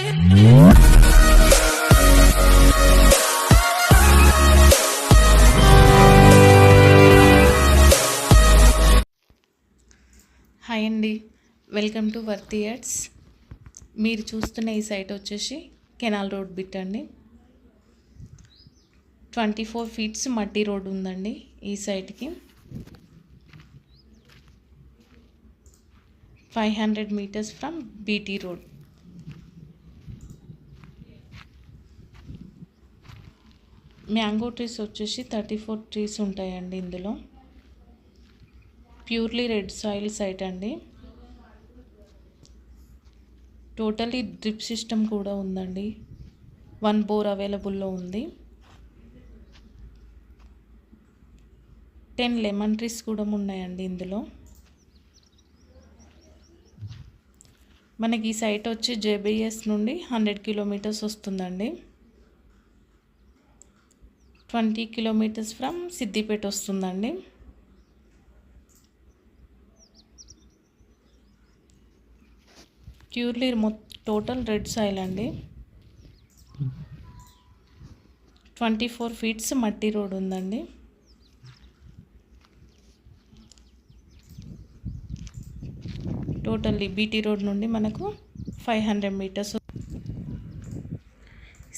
Hi అండి, welcome to వర్తి ads. మీరు చూస్తున్న ఈ సైట్ వచ్చేసి కెనాల్ రోడ్ బిట్ అండి. 24 ఫీట్స్ మట్టి రోడ్ ఉందండి ఈ సైట్కి. 500 meters from BT road. Mango trees వచ్చేసి 34 ట్రీస్ ఉంటాయండి ఇందులో. ప్యూర్లీ రెడ్ సాయిల్ సైట్ అండి. టోటలీ డ్రిప్ సిస్టమ్ కూడా ఉందండి. 1 బోర్ అవైలబుల్లో ఉంది. 10 లెమన్ ట్రీస్ కూడా ఉన్నాయండి ఇందులో. మనకి ఈ సైట్ వచ్చి జేబీఎస్ నుండి 100 కిలోమీటర్స్ వస్తుందండి. 20 కిలోమీటర్స్ ఫ్రమ్ సిద్దిపేట వస్తుందండి. ప్యూర్లీ టోటల్ రెడ్ సాయిల్ అండి. 24 ఫీట్స్ మట్టి రోడ్ ఉందండి. టోటల్లీ బీటీ రోడ్ నుండి మనకు 500 మీటర్స్.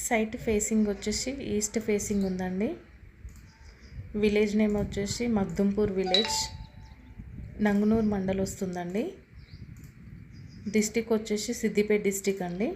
సైట్ ఫేసింగ్ వచ్చేసి ఈస్ట్ ఫేసింగ్ ఉందండి. విలేజ్ నేమ్ వచ్చేసి మగ్దుంపూర్ విలేజ్, నంగునూర్ మండల్ వస్తుందండి. డిస్టిక్ వచ్చేసి సిద్దిపేట డిస్టిక్ అండి.